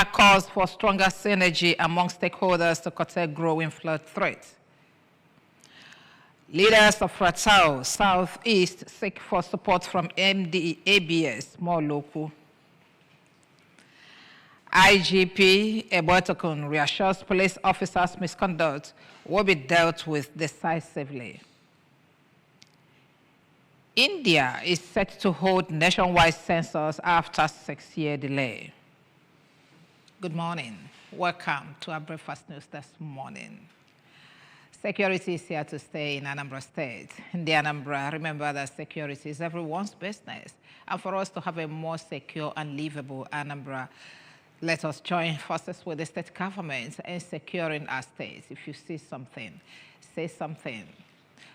calls for stronger synergy among stakeholders to curtail growing flood threats. Leaders of Ratao Southeast seek for support from MDABS, more local. IGP Ebotokun reassures police officers' misconduct will be dealt with decisively. India is set to hold nationwide census after 6-year delay. Good morning. Welcome to our breakfast news this morning. Security is here to stay in Anambra State. In the Anambra, remember that security is everyone's business. And for us to have a more secure and livable Anambra, let us join forces with the state government in securing our state. If you see something, say something.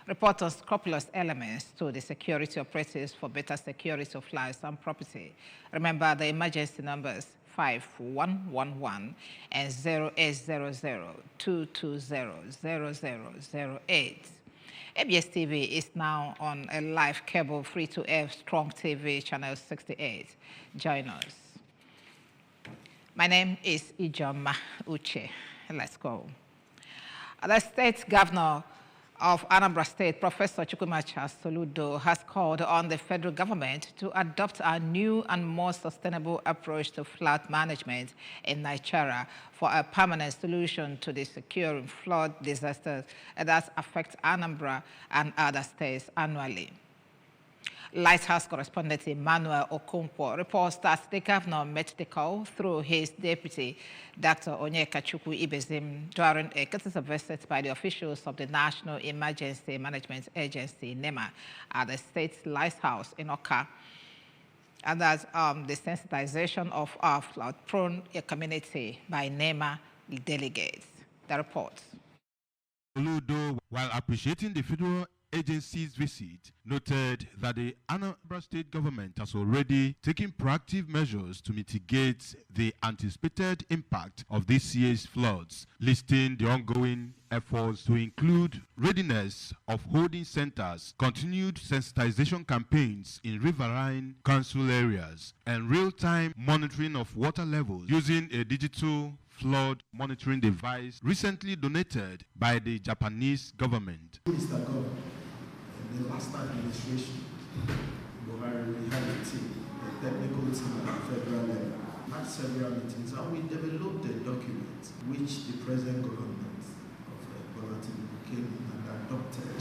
Report unscrupulous elements to the security operatives for better security of lives and property. Remember the emergency numbers 5111 and 0800-220-0008. ABS TV is now on a live cable free-to-air Strong TV channel 68. Join us. My name is Ijoma Uche. Let's go. The state governor of Anambra State, Professor Chukwumacha Soludo, has called on the federal government to adopt a new and more sustainable approach to flood management in Nigeria for a permanent solution to the securing flood disasters that affect Anambra and other states annually. Lighthouse correspondent Emmanuel Okonkwo reports that the governor met the call through his deputy, Dr. Onyekachukwu Ibezim, during a courtesy visit by the officials of the National Emergency Management Agency, NEMA, at the state lighthouse in Oka, and that the sensitization of our flood-prone community by NEMA delegates. The report. Ludo, while appreciating the federal agency's visit, noted that the Anambra State government has already taken proactive measures to mitigate the anticipated impact of this year's floods, listing the ongoing efforts to include readiness of holding centers, continued sensitization campaigns in riverine council areas, and real-time monitoring of water levels using a digital flood monitoring device recently donated by the Japanese government. Mr. Governor, in the last administration, we had a team, a technical team at the federal level, had several meetings, and we developed a document which the present government of Bola Tinubu came and adopted.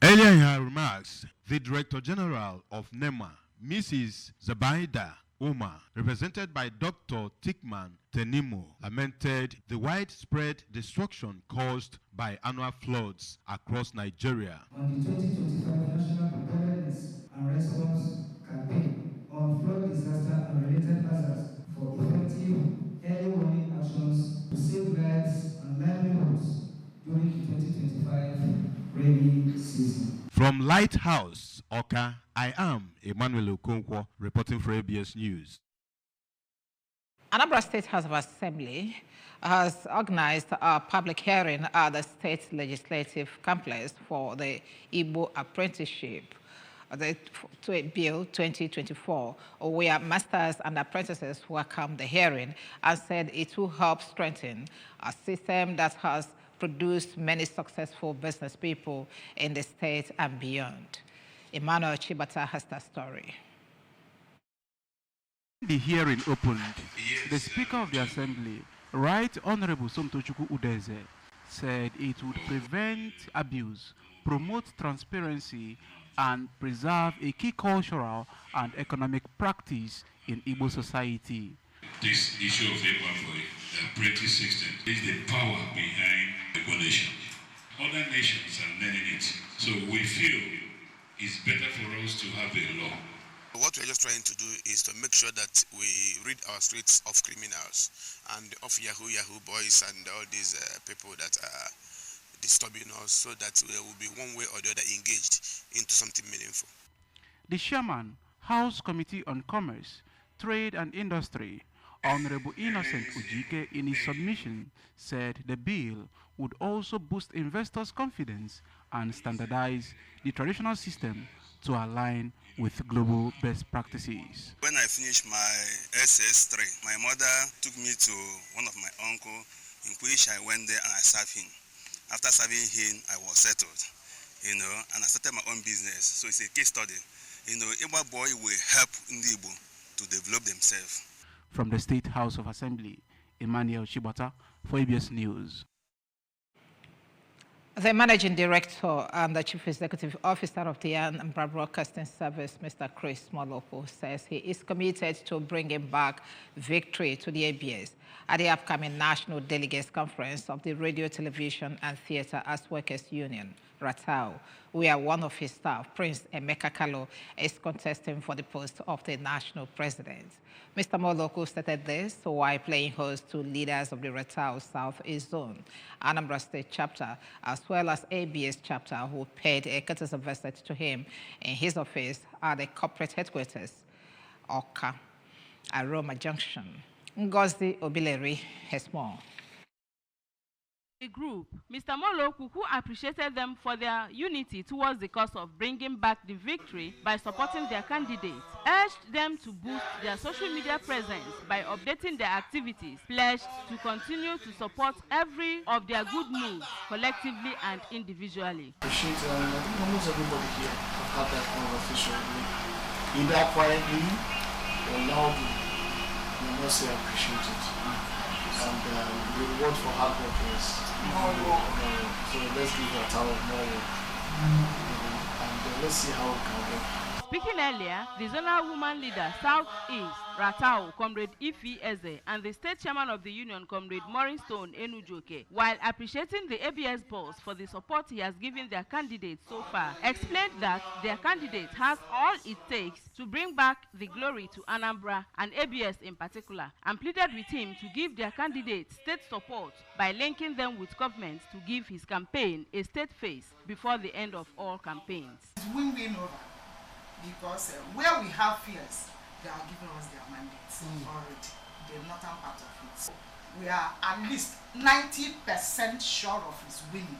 Earlier in her remarks, the Director General of NEMA, Mrs. Zabaida Umar, represented by Dr. Tikman Tenimo, lamented the widespread destruction caused by annual floods across Nigeria. On the 2025 National Preparedness and Response Campaign on flood disaster and related hazards for effective early warning actions to save lives and livelihoods during the 2025 rainy season. From Lighthouse, Oka, I am Emmanuel Okonkwo, reporting for ABS News. Anambra State House of Assembly has organized a public hearing at the state legislative complex for the Igbo apprenticeship to a bill 2024, where masters and apprentices welcomed the hearing and said it will help strengthen a system that has produced many successful business people in the state and beyond. Emmanuel Chibata has that story. The hearing opened. The Speaker of the Assembly, Right Honorable Somtochukwu Udeze, said it would prevent abuse, promote transparency, and preserve a key cultural and economic practice in Igbo society. This issue of labor for the apprentice system is the power behind the nation. Other nations are learning it. So we feel it's better for us to have a law. What we're just trying to do is to make sure that we rid our streets of criminals and of Yahoo boys and all these people that are disturbing us, so that we will be one way or the other engaged into something meaningful. The chairman, House Committee on Commerce, Trade and Industry, Honorable Innocent Ujike, in his submission, said the bill would also boost investors' confidence and standardize the traditional system to align with global best practices. When I finished my SS3, my mother took me to one of my uncle, in which I went there and I served him. After serving him, I was settled, and I started my own business. So it's a case study. Igbo boy will help Igbo to develop themselves. From the State House of Assembly, Emmanuel Chibata for ABS News. The Managing Director and the Chief Executive Officer of the Anambra Broadcasting Service, Mr. Chris Moloko, says he is committed to bringing back victory to the ABS at the upcoming National Delegates Conference of the Radio, Television and Theatre Arts Workers Union, Ratau, where one of his staff, Prince Emeka Kalo, is contesting for the post of the national president. Mr. Moloko stated this while playing host to leaders of the Ratau Southeast Zone, Anambra State Chapter, as well as ABS Chapter, who paid a courtesy visit to him in his office at the corporate headquarters, Oka, Aroma Junction. Ngozi Obileri has more. The group, Mr. Moloku, who appreciated them for their unity towards the cause of bringing back the victory by supporting their candidates, urged them to boost their social media presence by updating their activities, pledged to continue to support every of their good moves, collectively and individually. I think almost everybody here have had that conversation with me. Either quietly or loudly, you must say appreciate it. And the reward for hard work is more work. So let's give a tower more work. And let's see how it can work. Speaking earlier, the zonal woman leader, Southeast, Ratau, Comrade Ifi Eze, and the state chairman of the union, Comrade Maureen Stone Enujoke, while appreciating the ABS boss for the support he has given their candidates so far, explained that their candidate has all it takes to bring back the glory to Anambra and ABS in particular, and pleaded with him to give their candidate state support by linking them with government to give his campaign a state face before the end of all campaigns. It's win-win over. Because where we have fears, they are giving us their mandates already, the northern part of it. So we are at least 90% sure of his winning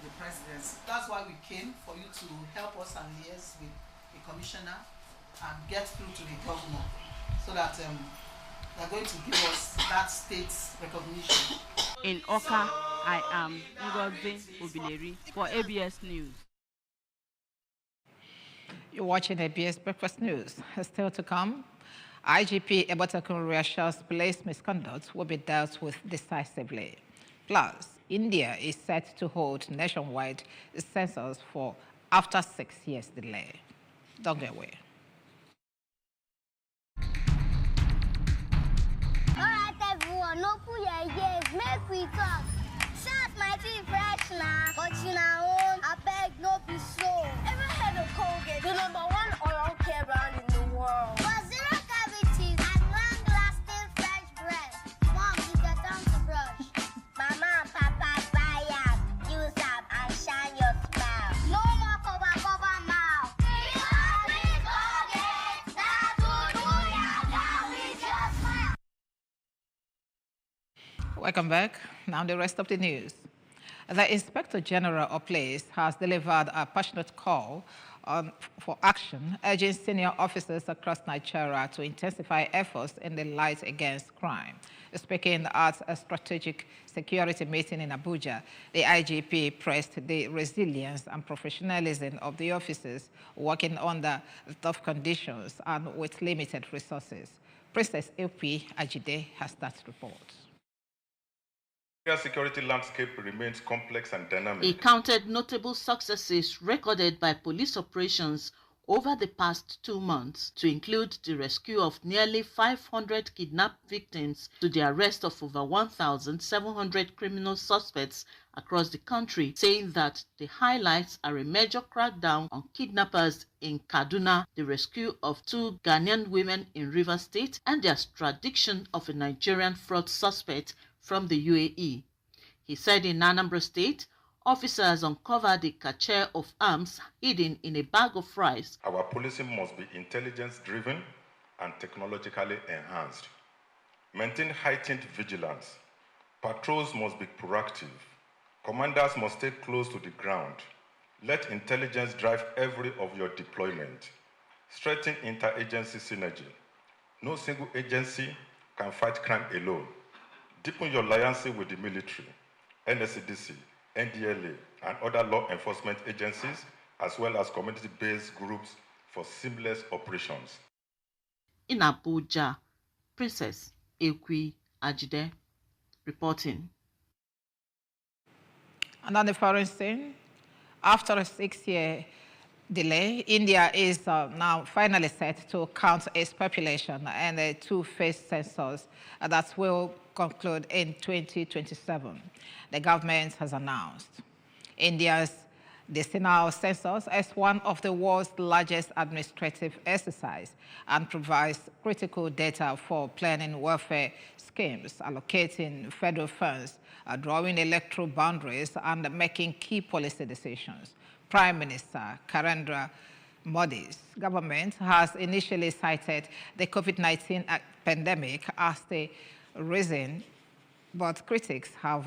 the presidency. That's why we came, for you to help us and liaise with the commissioner and get through to the governor, so that they're going to give us that state's recognition. In Oka, I am Ngozi Obileri for ABS News. You're watching ABS Breakfast News. Still to come, IGP Ebotakun reassures police misconduct will be dealt with decisively. Plus, India is set to hold nationwide census for after 6 years delay. Don't go away. All right, everyone, no put your ears, make we talk. Shout my team fresh now, but you know, I beg no be slow. Ever heard of Colgate, the #1 oral care brand in the world? For zero cavities and long-lasting fresh breath. Mom, you get down to brush. Mama and Papa buy up, use up, and shine your smile. No more cover mouth. Because with Colgate, that's what we are down with your smile. Welcome back. Now the rest of the news. The Inspector General of Police has delivered a passionate call for action, urging senior officers across Nigeria to intensify efforts in the fight against crime. Speaking at a strategic security meeting in Abuja, the IGP praised the resilience and professionalism of the officers working under tough conditions and with limited resources. Princess LP Ajide has that report. The security landscape remains complex and dynamic. He counted notable successes recorded by police operations over the past 2 months, to include the rescue of nearly 500 kidnapped victims to the arrest of over 1,700 criminal suspects across the country, saying that the highlights are a major crackdown on kidnappers in Kaduna, the rescue of 2 Ghanaian women in Rivers State, and the extradition of a Nigerian fraud suspect from the UAE. He said in Anambra State, officers uncovered a cache of arms hidden in a bag of rice. Our policing must be intelligence-driven and technologically enhanced. Maintain heightened vigilance. Patrols must be proactive. Commanders must stay close to the ground. Let intelligence drive every of your deployment. Strengthen interagency synergy. No single agency can fight crime alone. Deepen your alliance with the military, NSCDC, NDLA, and other law enforcement agencies, as well as community-based groups for seamless operations. In Abuja, Princess Ekwi Ajide reporting. And on the foreign scene, after a 6-year delay, India is now finally set to count its population and a two-phase census that will conclude in 2027. The government has announced. India's decennial census is one of the world's largest administrative exercise and provides critical data for planning welfare schemes, allocating federal funds, drawing electoral boundaries, and making key policy decisions. Prime Minister Narendra Modi's government has initially cited the COVID-19 pandemic as the reason, but critics have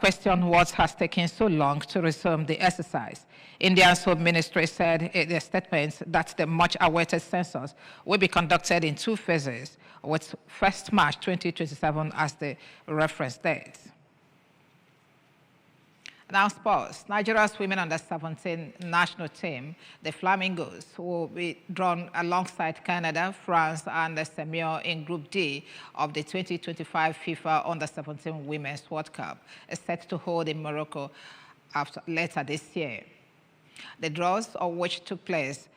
questioned what has taken so long to resume the exercise. India's Home Ministry said in a statement that the much-awaited census will be conducted in two phases, with 1st March 2027 as the reference date. Now sports. Nigeria's women under-17 national team, the Flamingos, will be drawn alongside Canada, France, and Samoa in Group D of the 2025 FIFA Under-17 Women's World Cup, set to hold in Morocco later this year. The draws, of which took place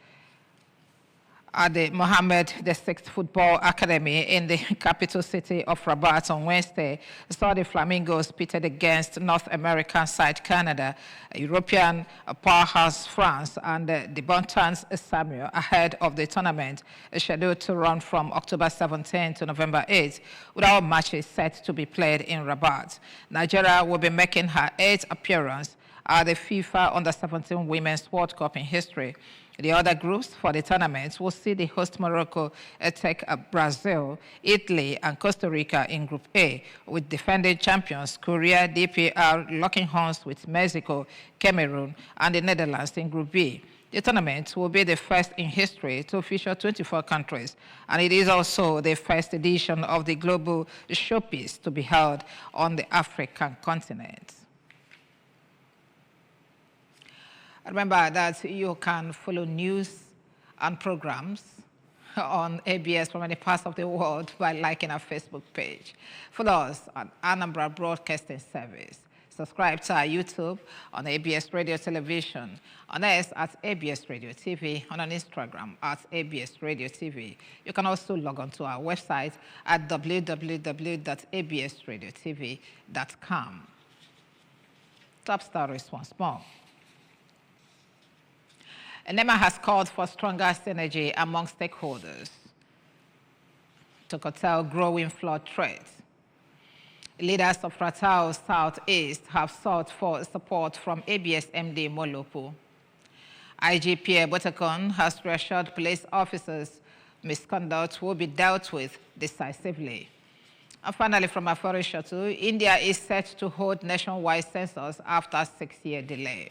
at the Mohammed VI Football Academy in the capital city of Rabat on Wednesday, saw the Flamingos pitted against North American side Canada, European powerhouse France, and the Buntons Samoa ahead of the tournament, scheduled to run from October 17 to November 8, with all matches set to be played in Rabat. Nigeria will be making her 8th appearance at the FIFA Under-17 Women's World Cup in history. The other groups for the tournament will see the host Morocco take Brazil, Italy, and Costa Rica in Group A, with defending champions Korea, DPR locking horns with Mexico, Cameroon, and the Netherlands in Group B. The tournament will be the first in history to feature 24 countries, and it is also the first edition of the global showpiece to be held on the African continent. Remember that you can follow news and programs on ABS from any parts of the world by liking our Facebook page. Follow us on Anambra Broadcasting Service. Subscribe to our YouTube on ABS Radio Television, on X at ABS Radio TV, and on Instagram at ABS Radio TV. You can also log on to our website at www.absradiotv.com. Top stories once more. NEMA has called for stronger synergy among stakeholders to curtail growing flood threats. Leaders of Ratao Southeast have sought for support from ABS MD Molopo. IGP Botakon has reassured police officers misconduct will be dealt with decisively. And finally, from Afori Shatu, India is set to hold nationwide census after a 6-year delay.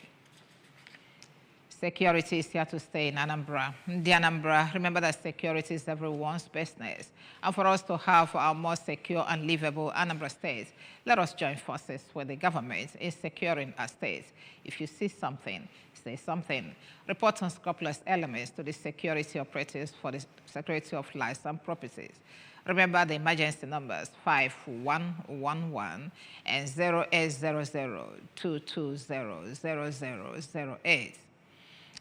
Security is here to stay in Anambra. The Anambra, remember that security is everyone's business. And for us to have a more secure and livable Anambra state, let us join forces with the government in securing our state. If you see something, say something. Report unscrupulous elements to the security operatives for the security of lives and properties. Remember the emergency numbers 5111 and 0800-220-0008.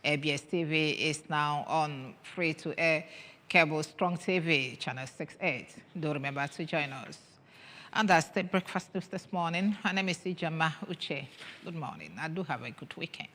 ABS TV is now on free-to-air cable Strong TV, channel 68. Do remember to join us. And that's the breakfast news this morning. My name is Ijoma Uche. Good morning. I do have a good weekend.